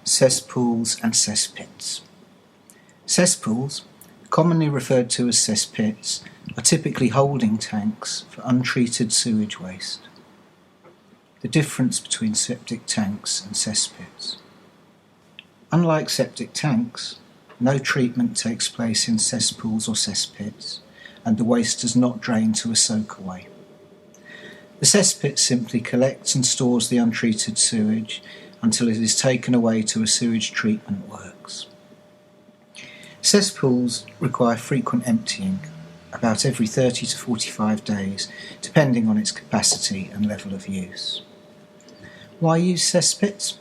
Cesspools and Cesspits. Cesspools, commonly referred to as cesspits, are typically holding tanks for untreated sewage waste. The difference between septic tanks and cesspits. Unlike septic tanks, no treatment takes place in cesspools or cesspits, and the waste does not drain to a soakaway. The cesspit simply collects and stores the untreated sewage until it is taken away to a sewage treatment works. Cesspools require frequent emptying, about every 30 to 45 days, depending on its capacity and level of use. Why use cesspits?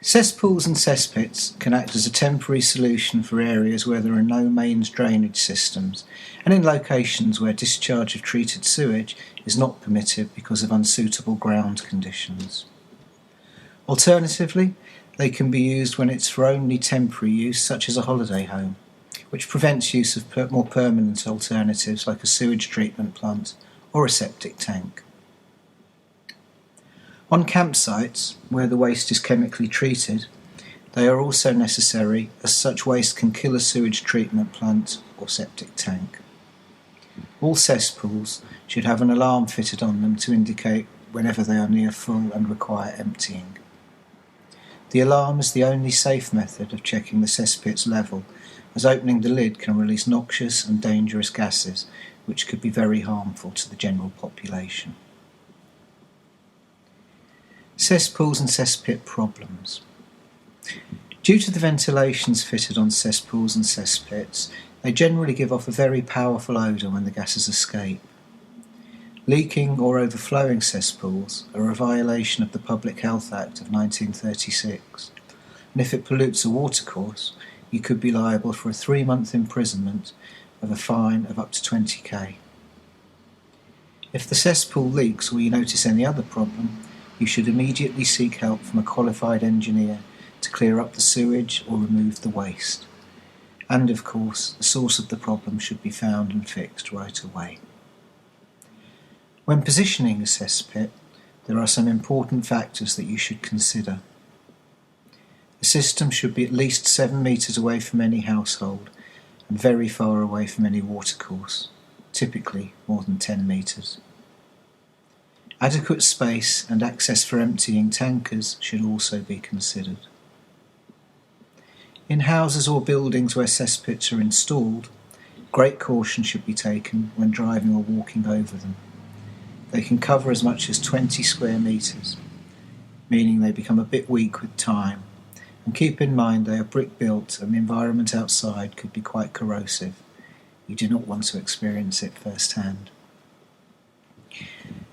Cesspools and cesspits can act as a temporary solution for areas where there are no mains drainage systems and in locations where discharge of treated sewage is not permitted because of unsuitable ground conditions. Alternatively, they can be used when it's for only temporary use, such as a holiday home, which prevents use of more permanent alternatives like a sewage treatment plant or a septic tank. On campsites, where the waste is chemically treated, they are also necessary, as such waste can kill a sewage treatment plant or septic tank. All cesspools should have an alarm fitted on them to indicate whenever they are near full and require emptying. The alarm is the only safe method of checking the cesspit's level, as opening the lid can release noxious and dangerous gases which could be very harmful to the general population. Cesspools and cesspit problems. Due to the ventilations fitted on cesspools and cesspits, they generally give off a very powerful odour when the gases escape. Leaking or overflowing cesspools are a violation of the Public Health Act of 1936, and if it pollutes a watercourse, you could be liable for a 3-month imprisonment of a fine of up to 20k. If the cesspool leaks or you notice any other problem, you should immediately seek help from a qualified engineer to clear up the sewage or remove the waste. And of course, the source of the problem should be found and fixed right away. When positioning a cesspit, there are some important factors that you should consider. The system should be at least 7 metres away from any household and very far away from any watercourse, typically more than 10 metres. Adequate space and access for emptying tankers should also be considered. In houses or buildings where cesspits are installed, great caution should be taken when driving or walking over them. They can cover as much as 20 square metres, meaning they become a bit weak with time, and keep in mind they are brick built and the environment outside could be quite corrosive. You do not want to experience it firsthand.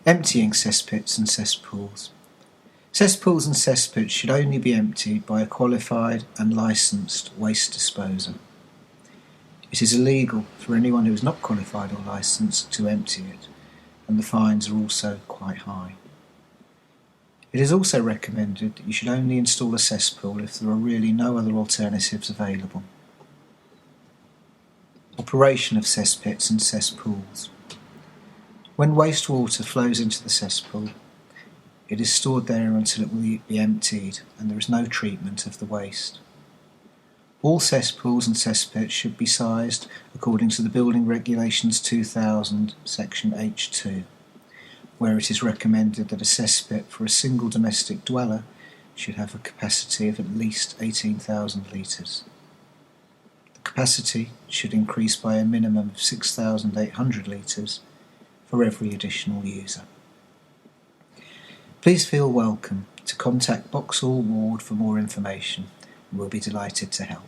Emptying cesspits and cesspools. Cesspools and cesspits should only be emptied by a qualified and licensed waste disposer. It is illegal for anyone who is not qualified or licensed to empty it, and the fines are also quite high. It is also recommended that you should only install a cesspool if there are really no other alternatives available. Operation of cesspits and cesspools. When wastewater flows into the cesspool, it is stored there until it will be emptied and there is no treatment of the waste. All cesspools and cesspits should be sized according to the Building Regulations 2000, Section H2, where it is recommended that a cesspit for a single domestic dweller should have a capacity of at least 18,000 litres. The capacity should increase by a minimum of 6,800 litres for every additional user. Please feel welcome to contact Boxall Ward for more information, and we'll be delighted to help.